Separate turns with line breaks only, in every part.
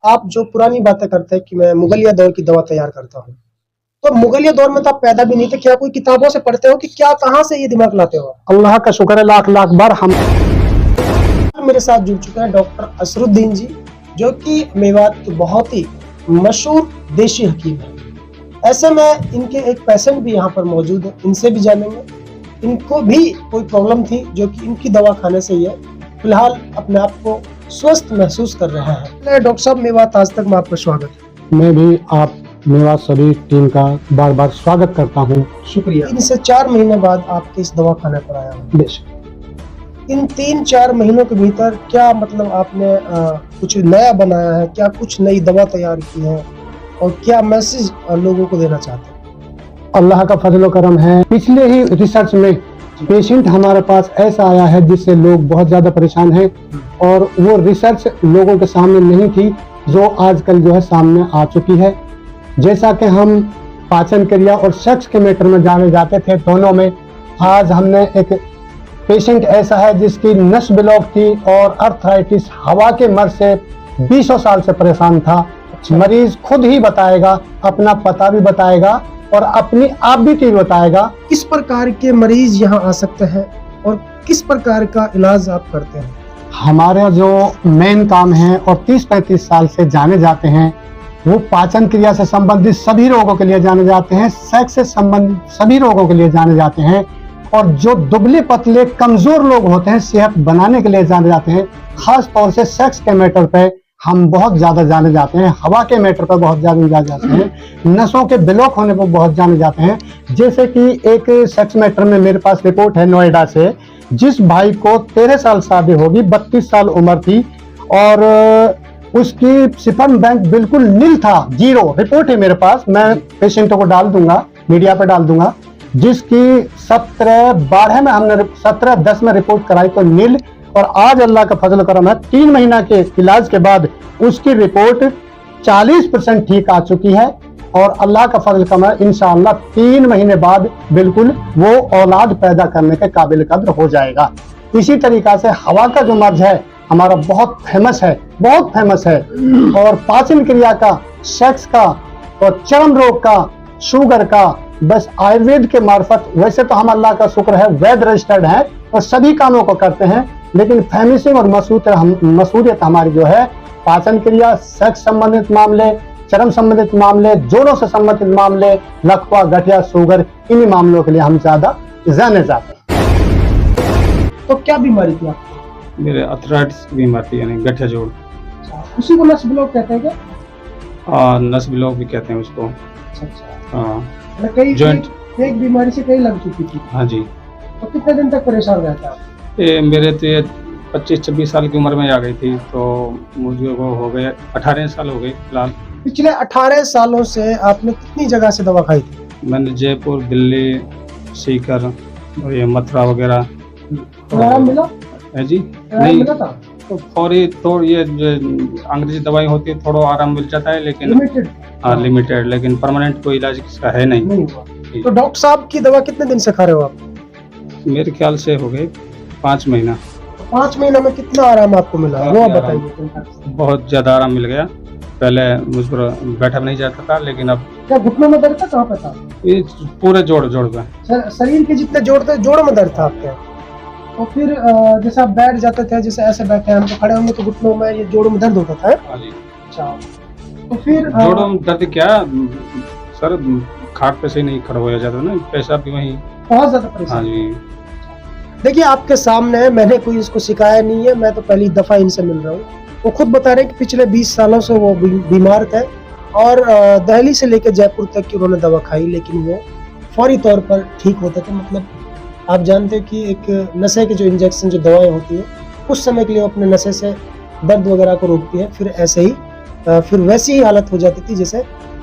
आप जो पुरानी बातें करते हैं कि मैं मुगलिया दौर की दवा तैयार करता हूँ, तो मुगलिया दौर में तो आप पैदा भी नहीं थे, क्या कोई किताबों से पढ़ते हो कि क्या, कहाँ से ये दिमाग लाते हो?
अल्लाह का शुक्र है, लाख लाख बार हम।
मेरे साथ जुड़ चुके हैं डॉक्टर असरुद्दीन जी, जो कि मेवात के बहुत ही मशहूर देशी हकीम है। ऐसे में इनके एक पेशेंट भी यहाँ पर मौजूद है, इनसे भी जानेंगे। इनको भी कोई प्रॉब्लम थी जो कि इनकी दवा खाने से ही है, फिलहाल अपने आप को स्वस्थ महसूस कर रहे हैं। डॉक्टर साहब, मेवात आज तक में आपका स्वागत है।
मैं भी आप मेवात सभी टीम का बार बार स्वागत करता हूँ।
शुक्रिया। 3 से 4 महीने बाद आपके इस दवा खाने पर आया हूँ।
बेशक।
इन 3-4 महीनों के भीतर क्या मतलब आपने कुछ नया बनाया है, क्या कुछ नई दवा तैयार की है और क्या मैसेज लोगों को देना चाहते हैं?
अल्लाह का फजल करम है। पिछले ही रिसर्च में पेशेंट हमारे पास ऐसा आया है जिससे लोग बहुत ज्यादा परेशान हैं, और वो रिसर्च लोगों के सामने नहीं थी जो आजकल जो है सामने आ चुकी है। जैसा कि हम पाचन क्रिया और सेक्स के मैटर में जाने जाते थे दोनों में, आज हमने एक पेशेंट ऐसा है जिसकी नस ब्लॉक थी और अर्थराइटिस हवा के मर्ज से 20 साल से परेशान था। मरीज खुद ही बताएगा, अपना पता भी बताएगा और अपनी आप भी चीज बताएगा।
किस प्रकार के मरीज यहाँ आ सकते हैं और किस प्रकार का इलाज आप करते हैं?
हमारा जो मेन काम है और 30-35 साल से जाने जाते हैं, वो पाचन क्रिया से संबंधित सभी रोगों के लिए जाने जाते हैं, सेक्स से संबंधित सभी रोगों के लिए जाने जाते हैं, और जो दुबले पतले कमजोर लोग होते हैं सेहत बनाने के लिए जाने जाते हैं। खास तौर से सेक्स के मैटर पे हम बहुत ज्यादा जाने जाते हैं, हवा के मैटर पर बहुत ज्यादा जाने जाते हैं, नसों के ब्लॉक होने पर बहुत जाने जाते हैं। जैसे कि एक सेक्स मैटर में मेरे पास रिपोर्ट है नोएडा से, जिस भाई को 13 साल शादी होगी, 32 साल उम्र थी और उसकी स्पर्म बैंक बिल्कुल नील था, 0 रिपोर्ट है मेरे पास। मैं पेशेंटों को डाल दूंगा, मीडिया पर डाल दूंगा। जिसकी 17/12 में हमने 17/10 में रिपोर्ट कराई तो नील, और आज अल्लाह का फजल करम है 3 महीना के इलाज के बाद उसकी रिपोर्ट 40% ठीक आ चुकी है, और अल्लाह का फजल करम है इंशाअल्लाह 3 महीने बाद बिल्कुल वो औलाद पैदा करने के काबिल कद्र हो जाएगा। इसी तरीका से हवा का जो मर्ज है हमारा बहुत फेमस है, बहुत फेमस है, और पाचन क्रिया का, सेक्स का और चर्म रोग का, शुगर का, बस आयुर्वेद के मार्फत। वैसे तो हम अल्लाह का शुक्र है वैद रजिस्टर्ड हैं और सभी कामों को करते हैं, लेकिन फेमिसिंग और मसूरियत हमारी जो है पाचन क्रिया, सेक्स संबंधित मामले, चर्म संबंधित मामले, जोड़ों से संबंधित मामले, लकवा, गठिया, शुगर, इन्हीं मामलों के लिए हम ज्यादा जाने जाते हैं।
तो क्या बीमारी थी आपको?
मेरे अर्थराइटिस की बीमारी थी, यानी गठिया जोड़।
उसी को नस ब्लॉक कहते हैं क्या?
नस ब्लॉक भी कहते हैं उसको। हाँ,
जॉइंट एक बीमारी से कई लग चुकी थी।
हाँ जी।
तो कितने दिन तक परेशान रहता है?
मेरे तो ये 25-26 साल की उम्र में आ गई थी, तो मुझे वो हो गए 18 साल हो गए फिलहाल।
पिछले 18 सालों से आपने कितनी जगह से दवा खाई थी?
मैंने जयपुर, दिल्ली, सीकर और ये मथुरा वगैरह।
आराम मिला
है जी?
नहीं मिला था
तो फौरी तो ये जो अंग्रेजी दवाई होती है थोड़ा आराम मिल जाता है, लेकिन
लिमिटेड।
हाँ, लिमिटेड, लेकिन परमानेंट कोई इलाज इसका है नहीं
हुआ। तो डॉक्टर साहब की दवा कितने दिन से खा रहे हो आप?
मेरे ख्याल से हो गए 5 महीना।
5 महीना में कितना आराम आपको मिला वो आप बताइए।
बहुत ज्यादा आराम मिल गया। पहले मुझको बैठा भी नहीं जाता था, लेकिन अब
क्या घुटनों में दर्द था? कहाँ पे था?
ये पूरे जोड़ पे।
शरीर के जितने जोड़ थे, जोड़ में दर्द था आपके? तो फिर जैसे आप बैठ जाते थे, जैसे ऐसे बैठे हैं हम, तो खड़े होंगे तो घुटनों में, ये जोड़ों में दर्द होता था?
हाँ जी।
अच्छा, तो फिर
जोड़ों में दर्द क्या सर, खाट पे से नहीं खड़ा हो जाता ना, पैसा भी वहीं
बहुत ज्यादा परेशान।
हाँ जी।
देखिए आपके सामने है, मैंने कोई इसको सिखाया नहीं है, मैं तो पहली दफा इनसे मिल रहा हूँ। वो खुद बता रहे हैं कि पिछले 20 सालों से वो बीमार थे और दिल्ली से लेकर जयपुर तक की उन्होंने दवा खाई, लेकिन वो फौरी तौर पर ठीक होते थे। मतलब आप जानते हो कि एक नशे के जो इंजेक्शन, जो दवाएं होती है, कुछ समय के लिए वो अपने नशे से दर्द वगैरह को रोकती है, फिर ऐसे ही फिर वैसी ही हालत हो जाती थी जैसे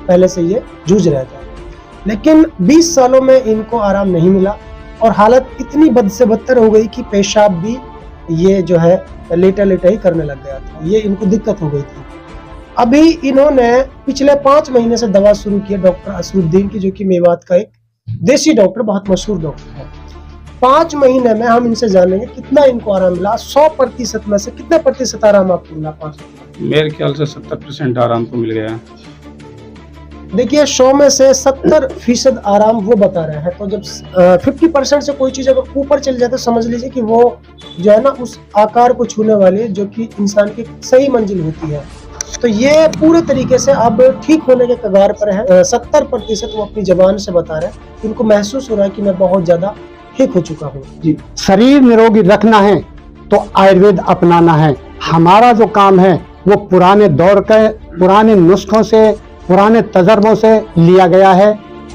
पहले से ये जूझ रहा था। लेकिन 20 सालों में इनको आराम नहीं मिला और हालत इतनी बद से बदतर हो गई कि पेशाब भी ये जो है लेटा लेटा ही करने लग गया था। ये इनको दिक्कत हो गई थी। अभी इन्होंने पिछले 5 महीने से दवा शुरू की है डॉक्टर असरुद्दीन की, जो कि मेवात का एक देसी डॉक्टर, बहुत मशहूर डॉक्टर है। 5 महीने में हम इनसे जानेंगे कितना इनको आराम मिला। 100% में से कितने प्रतिशत आराम आपको मिला? 5
मेरे ख्याल से 70% आराम तो मिल गया है।
देखिए 100 में से 70% आराम वो बता रहे हैं। तो जब 50% से कोई चीज अगर ऊपर चल जाए तो समझ लीजिए कि वो जो है ना उस आकार को छूने वाली है जो कि इंसान की सही मंजिल होती है। तो ये पूरे तरीके से अब ठीक होने के कगार पर है। 70% वो अपनी जबान से बता रहे हैं, उनको महसूस हो रहा है कि मैं बहुत ज्यादा ठीक हो चुका हूँ। जी,
शरीर निरोगी रखना है तो आयुर्वेद अपनाना है। हमारा जो काम है वो पुराने दौर के पुराने नुस्खों से पुराने तजर्बों से लिया गया है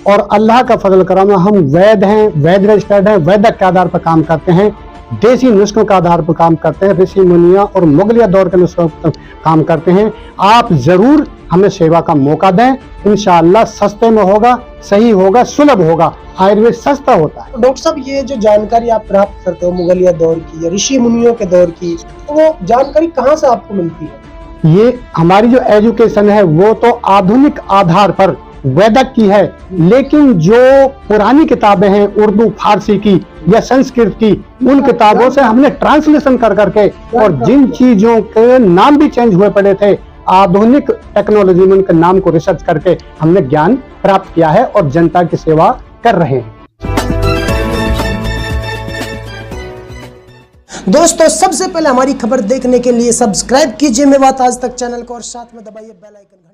और अल्लाह का फजल करम हम वैद हैं, वैद रजिस्टर्ड हैं, वैदक के आधार पर काम करते हैं, देसी नुस्खों के आधार पर काम करते हैं, ऋषि मुनिया और मुगलिया दौर के नुस्खों पर काम करते हैं। आप जरूर हमें सेवा का मौका दें, इंशाअल्लाह सस्ते में होगा, सही होगा, सुलभ होगा। आयुर्वेद सस्ता होता है।
डॉक्टर साहब ये जो जानकारी आप प्राप्त करते हो मुगलिया दौर की या ऋषि मुनियों के दौर की, तो वो जानकारी कहाँ से आपको मिलती है?
ये हमारी जो एजुकेशन है वो तो आधुनिक आधार पर वैदिक की है, लेकिन जो पुरानी किताबें हैं उर्दू फारसी की या संस्कृत की, उन किताबों से हमने ट्रांसलेशन कर करके और जिन चीजों के नाम भी चेंज हुए पड़े थे, आधुनिक टेक्नोलॉजी में उनके नाम को रिसर्च करके हमने ज्ञान प्राप्त किया है और जनता की सेवा कर रहे हैं।
दोस्तों सबसे पहले हमारी खबर देखने के लिए सब्सक्राइब कीजिए मेवात आज तक चैनल को और साथ में दबाइए बेल आइकन।